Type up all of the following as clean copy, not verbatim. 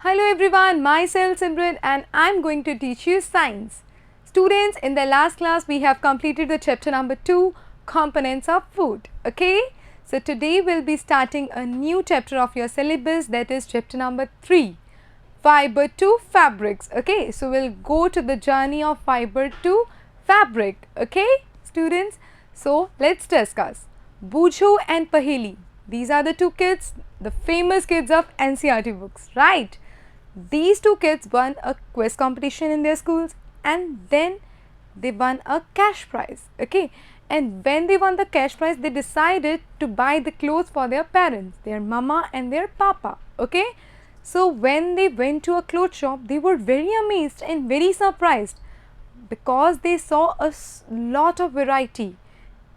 Hello everyone, myself Simran and I am going to teach you science. Students, in the last class we have completed the chapter number 2, components of food. Okay, so today we will be starting a new chapter of your syllabus, that is chapter number 3, fiber to fabrics. Okay, so we will go to the journey of fiber to fabric. Okay students, so let's discuss. Bujho and Paheli, these are the two kids, the famous kids of NCERT books, right? These two kids won a quiz competition in their schools and then they won a cash prize. Okay, and when they won the cash prize, they decided to buy the clothes for their parents, their mama and their papa. Okay, so when they went to a clothes shop, they were very amazed and very surprised because they saw a lot of variety.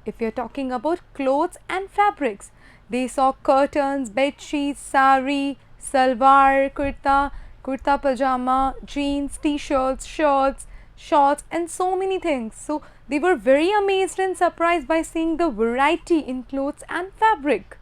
If you are talking about clothes and fabrics, they saw curtains, bed sheets, sari, salwar, kurta, kurta pajama, jeans, t-shirts, shirts, shorts and so many things. So they were very amazed and surprised by seeing the variety in clothes and fabric.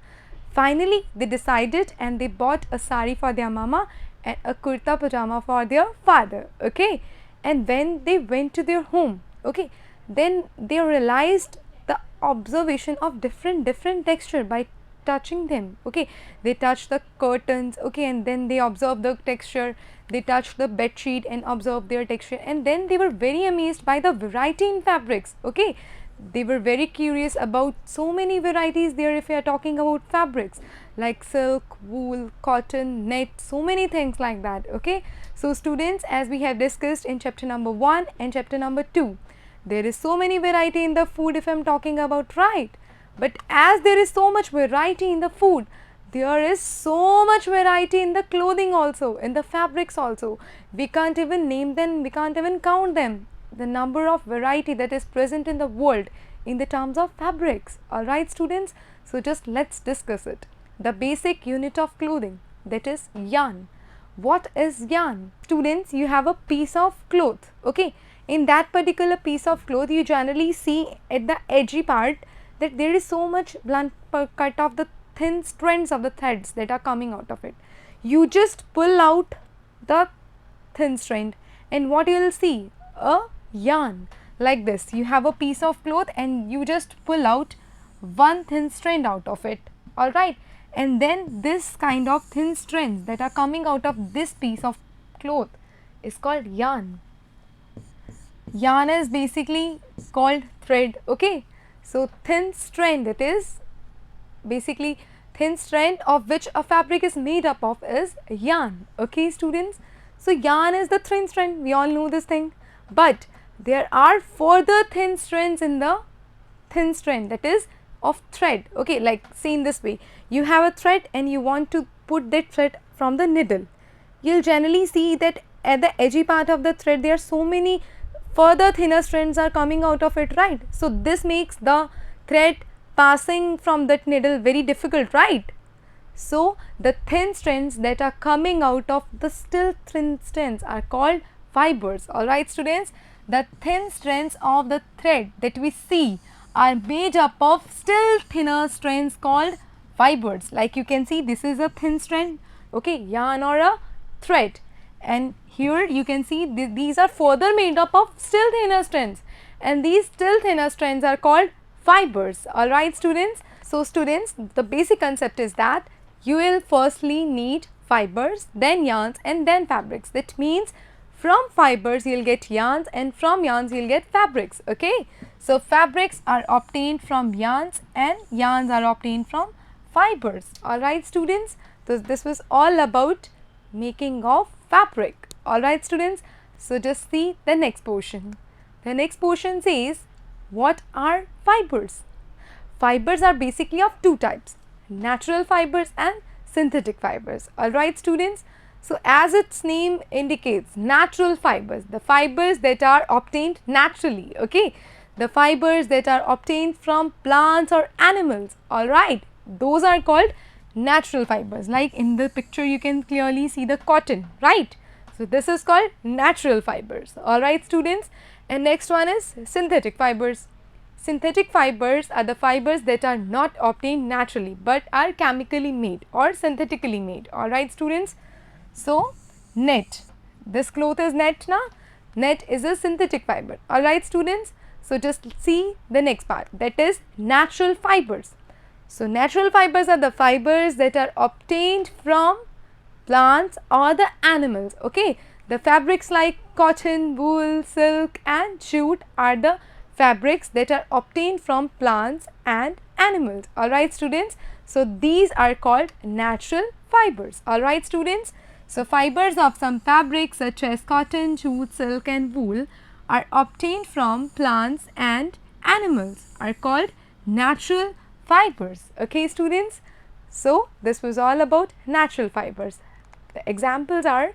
Finally, they decided and they bought a sari for their mama and a kurta pajama for their father. Okay, and when they went to their home, okay, then they realized the observation of different texture by touching them. Okay, they touched the curtains, okay, and then they observed the texture, they touched the bed sheet and observed their texture, and then they were very amazed by the variety in fabrics. Okay, they were very curious about so many varieties there if we are talking about fabrics like silk, wool, cotton, net, so many things like that. Okay, so students, as we have discussed in chapter number 1 and chapter number 2, there is so many variety in the food if I am talking about, right? But as there is so much variety in the food, there is so much variety in the clothing also, in the fabrics also. We can't even name them, we can't even count them, the number of variety that is present in the world in the terms of fabrics. Alright students, so just let's discuss it. The basic unit of clothing, that is yarn. What is yarn? Students, you have a piece of cloth, okay. In that particular piece of cloth, you generally see at the edgy part that there is so much blunt cut of the thin strands of the threads that are coming out of it. You just pull out the thin strand and what you will see? A yarn like this. You have a piece of cloth and you just pull out one thin strand out of it. Alright, and then this kind of thin strands that are coming out of this piece of cloth is called yarn. Yarn is basically called thread. Okay, so thin strand, that is basically thin strand of which a fabric is made up of is yarn. Okay students, so yarn is the thin strand, we all know this thing, but there are further thin strands in the thin strand, that is of thread. Okay, like seen this way, you have a thread and you want to put that thread from the needle. You'll generally see that at the edgy part of the thread there are so many further thinner strands are coming out of it, right? So this makes the thread passing from that needle very difficult, right? So the thin strands that are coming out of the still thin strands are called fibers. Alright students, the thin strands of the thread that we see are made up of still thinner strands called fibers. Like you can see, this is a thin strand, okay, yarn or a thread, and here you can see these are further made up of still thinner strands, and these still thinner strands are called fibers. Alright students, so students, the basic concept is that you will firstly need fibers, then yarns and then fabrics. That means from fibers you will get yarns and from yarns you will get fabrics. Okay, so fabrics are obtained from yarns and yarns are obtained from fibers. Alright students, so this was all about making of fabric. Alright students, so just see the next portion. The next portion says, what are fibers? Fibers are basically of two types, natural fibers and synthetic fibers. Alright students, so as its name indicates, natural fibers, the fibers that are obtained naturally, okay, the fibers that are obtained from plants or animals, alright, those are called natural fibers. Like in the picture you can clearly see the cotton, right? So this is called natural fibers. Alright students, and next one is synthetic fibers. Synthetic fibers are the fibers that are not obtained naturally but are chemically made or synthetically made. Alright students, so net. This cloth is net na? Net is a synthetic fiber. Alright students. So just see the next part, that is natural fibers. So natural fibers are the fibers that are obtained from plants or the animals. Okay. The fabrics like cotton, wool, silk and jute are the fabrics that are obtained from plants and animals. Alright students. So these are called natural fibers. Alright students. So fibers of some fabrics such as cotton, jute, silk and wool are obtained from plants and animals are called natural fibers. Okay students. So this was all about natural fibers. The examples are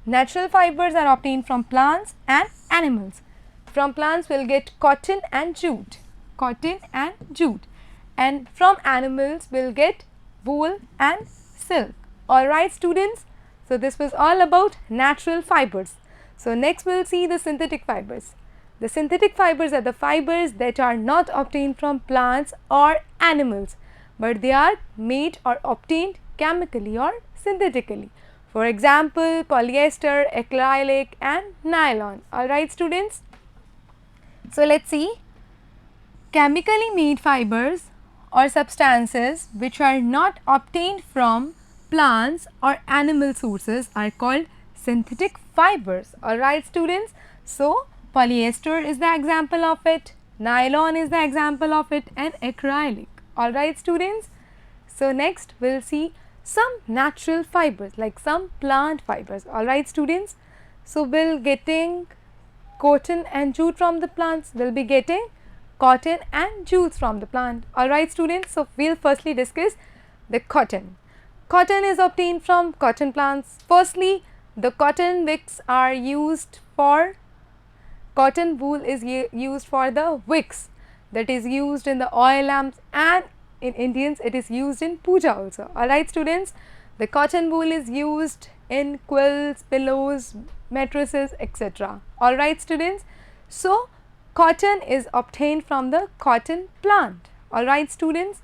natural fibers are obtained from plants and animals. From plants we will get cotton and jute. Cotton and jute. And from animals we will get wool and silk. Alright students. So this was all about natural fibers. So next we will see the synthetic fibers. The synthetic fibers are the fibers that are not obtained from plants or animals, but they are made or obtained chemically or synthetically. For example, polyester, acrylic and nylon. Alright students. So let's see. Chemically made fibers or substances which are not obtained from plants or animal sources are called synthetic fibers. Alright students. So polyester is the example of it, nylon is the example of it and acrylic. Alright students. So next we will see some natural fibers like some plant fibers. Alright students. So we will getting cotton and jute from the plants, we will be getting cotton and jute from the plant. Alright students. So we will firstly discuss the cotton. Cotton is obtained from cotton plants. Firstly, the cotton wicks are used for, cotton wool is used for the wicks that is used in the oil lamps, and in Indians it is used in puja also. Alright students. The cotton wool is used in quilts, pillows, mattresses etc. Alright students. So cotton is obtained from the cotton plant. Alright students.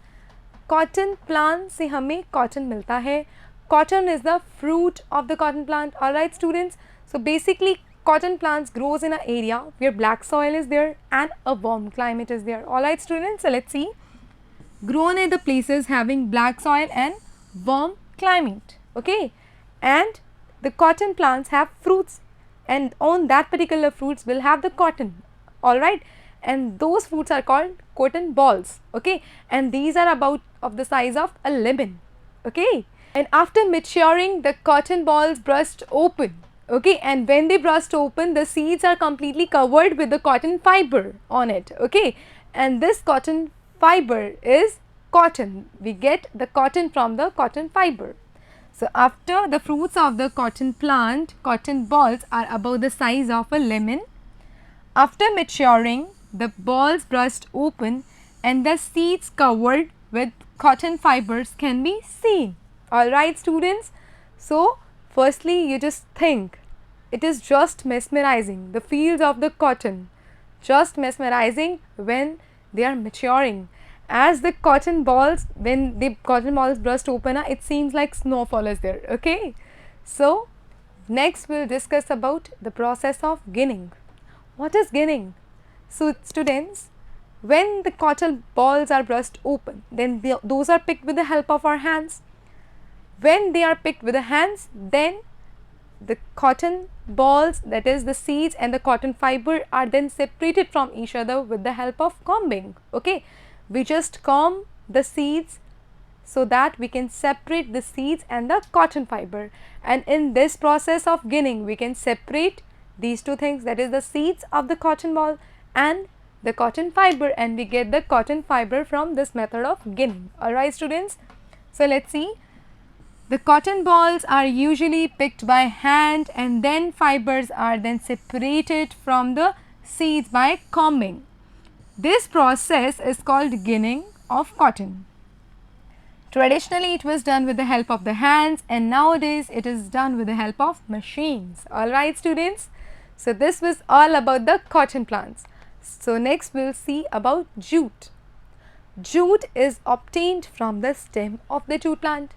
Cotton plant से हमें cotton मिलता है. Cotton is the fruit of the cotton plant. Alright students. So basically cotton plants grows in an area where black soil is there and a warm climate is there. Alright students. So let's see. Grown in the places having black soil and warm climate. Okay. And the cotton plants have fruits, and on that particular fruits will have the cotton. Alright. And those fruits are called cotton balls. Okay. And these are about of the size of a lemon. Okay. And after maturing, the cotton balls burst open. Okay. And when they burst open, the seeds are completely covered with the cotton fiber on it. Okay. And this cotton fiber is cotton. We get the cotton from the cotton fiber. So after the fruits of the cotton plant, cotton balls are about the size of a lemon. After maturing, the balls burst open and the seeds covered with cotton fibers can be seen. Alright students. So firstly you just think, it is just mesmerizing, the fields of the cotton, just mesmerizing when they are maturing. As the cotton balls, when the cotton balls burst open, it seems like snowfall is there. Okay. So next we will discuss about the process of ginning. What is ginning? So students, when the cotton balls are burst open, then those are picked with the help of our hands. When they are picked with the hands, then the cotton balls, that is the seeds and the cotton fiber, are then separated from each other with the help of combing. Okay. We just comb the seeds so that we can separate the seeds and the cotton fiber, and in this process of ginning we can separate these two things, that is the seeds of the cotton ball and the cotton fiber, and we get the cotton fiber from this method of ginning. Alright students. So let's see. The cotton balls are usually picked by hand and then fibers are then separated from the seeds by combing. This process is called ginning of cotton. Traditionally it was done with the help of the hands, and nowadays it is done with the help of machines. Alright students. So this was all about the cotton plants. So next we will see about jute. Jute is obtained from the stem of the jute plant.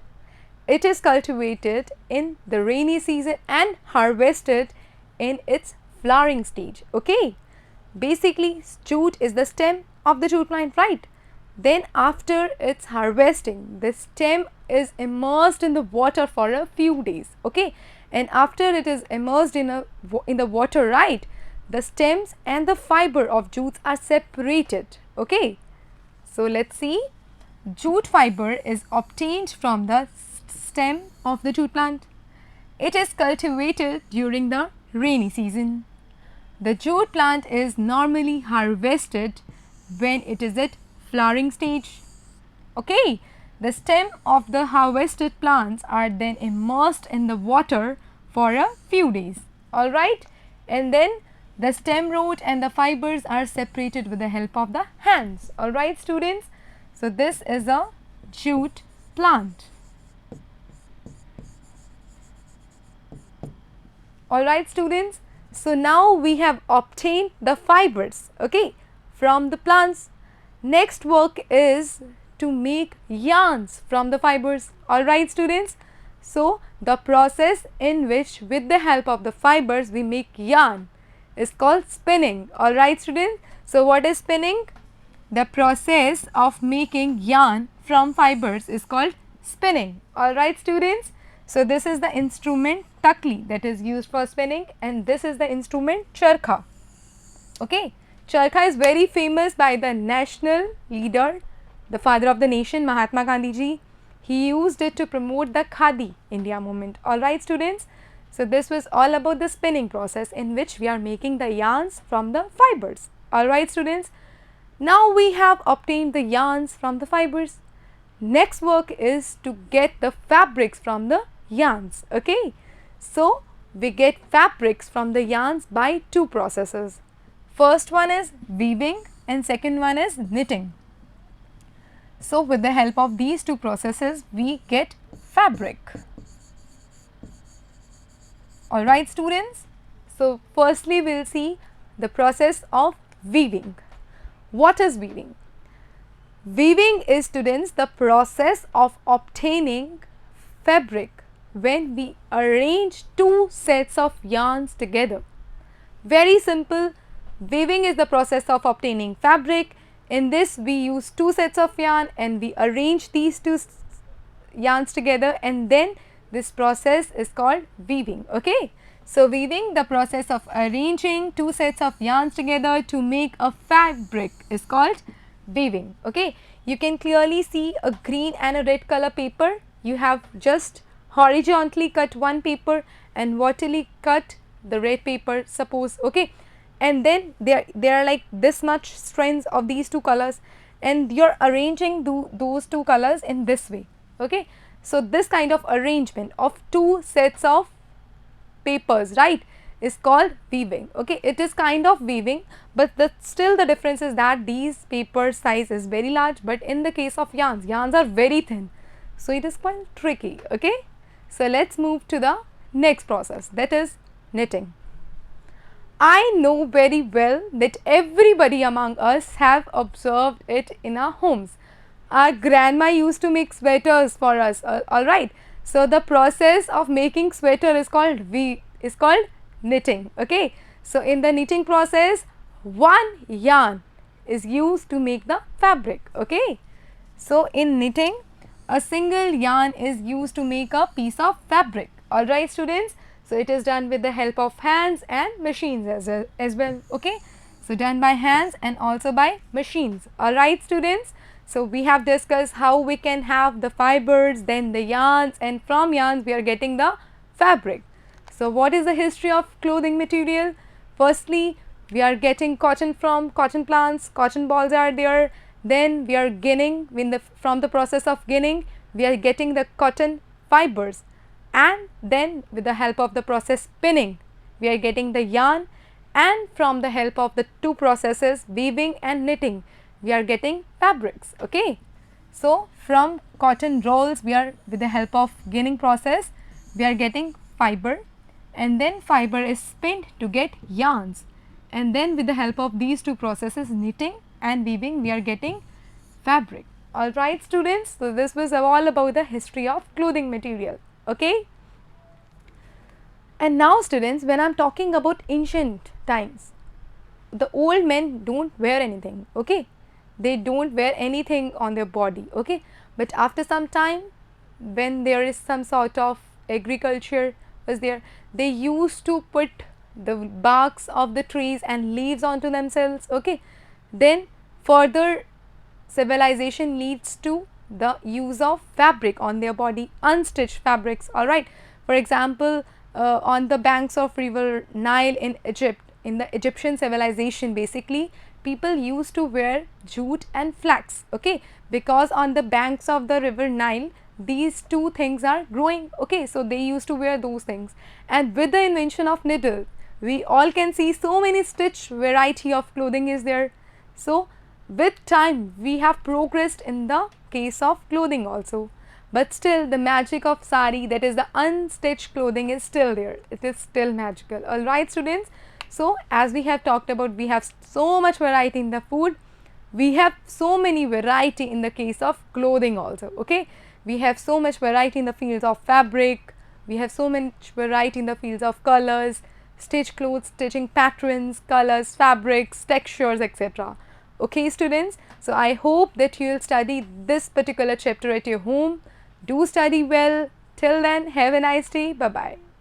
it is cultivated in the rainy season and harvested in its flowering stage. Okay, basically jute is the stem of the jute plant, right? Then after its harvesting, the stem is immersed in the water for a few days. Okay, and after it is immersed in the water, right, the stems and the fiber of jutes are separated. Okay, so let's see. Jute fiber is obtained from the stem of the jute plant. It is cultivated during the rainy season. The jute plant is normally harvested when it is at flowering stage. Okay, the stem of the harvested plants are then immersed in the water for a few days. Alright, and then the stem root and the fibers are separated with the help of the hands. Alright students, so this is a jute plant. Alright students, so now we have obtained the fibers, okay, from the plants. Next work is to make yarns from the fibers. Alright students, so the process in which with the help of the fibers we make yarn is called spinning. Alright students, so what is spinning? The process of making yarn from fibers is called spinning. Alright students, so this is the instrument takli that is used for spinning, and this is the instrument charkha. Okay, charkha is very famous by the national leader, the father of the nation, Mahatma Gandhi ji. He used it to promote the Khadi India movement. Alright students, so this was all about the spinning process in which we are making the yarns from the fibers. Alright students, now we have obtained the yarns from the fibers. Next work is to get the fabrics from the yarns. Okay, so we get fabrics from the yarns by two processes. First one is weaving and second one is knitting. So with the help of these two processes we get fabric. Alright students, so firstly we will see the process of weaving. What is weaving? Weaving is, students, the process of obtaining fabric when we arrange two sets of yarns together. Very simple. Weaving is the process of obtaining fabric. In this we use two sets of yarn and we arrange these two yarns together, and then this process is called weaving. Okay, so weaving, the process of arranging two sets of yarns together to make a fabric, is called weaving. Okay, you can clearly see a green and a red color paper. You have just horizontally cut one paper and vertically cut the red paper, suppose. Okay, and then there are like this much strands of these two colors, and you are arranging those two colors in this way. Okay, so this kind of arrangement of two sets of papers, right, is called weaving. Okay, it is kind of weaving, but still the difference is that these paper size is very large, but in the case of yarns, yarns are very thin, so it is quite tricky. Okay, so let's move to the next process, that is knitting. I know very well that everybody among us have observed it in our homes. Our grandma used to make sweaters for us. Alright, so the process of making sweater is called knitting. Okay, so in the knitting process, one yarn is used to make the fabric. Okay, so in knitting, a single yarn is used to make a piece of fabric. Alright students, so it is done with the help of hands and machines as well. Okay, so done by hands and also by machines. Alright students, so we have discussed how we can have the fibers, then the yarns, and from yarns we are getting the fabric. So what is the history of clothing material? Firstly, we are getting cotton from cotton plants, cotton balls are there, then we are ginning, from the process of ginning we are getting the cotton fibers, and then with the help of the process spinning we are getting the yarn, and from the help of the two processes weaving and knitting we are getting fabrics. Okay, so from cotton rolls we are, with the help of ginning process, we are getting fiber, and then fiber is spinned to get yarns, and then with the help of these two processes, knitting and weaving, we are getting fabric. Alright students, so this was all about the history of clothing material, okay? And now students, when I am talking about ancient times, the old men don't wear anything, okay? They don't wear anything on their body, okay? But after some time, when there is some sort of agriculture was there, they used to put the barks of the trees and leaves onto themselves, okay? Then further civilization leads to the use of fabric on their body, unstitched fabrics, alright. For example, on the banks of river Nile in Egypt, in the Egyptian civilization basically, people used to wear jute and flax, okay, because on the banks of the river Nile, these two things are growing, okay, so they used to wear those things. And with the invention of needle, we all can see so many stitch variety of clothing is there. So with time we have progressed in the case of clothing also, but still the magic of sari, that is the unstitched clothing, is still there. It is still magical. Alright students, so as we have talked about, we have so much variety in the food, we have so many variety in the case of clothing also, okay. We have so much variety in the fields of fabric, we have so much variety in the fields of colors, stitch clothes, stitching patterns, colors, fabrics, textures, etc. Okay students, so I hope that you will study this particular chapter at your home. Do study well. Till then, have a nice day. Bye bye.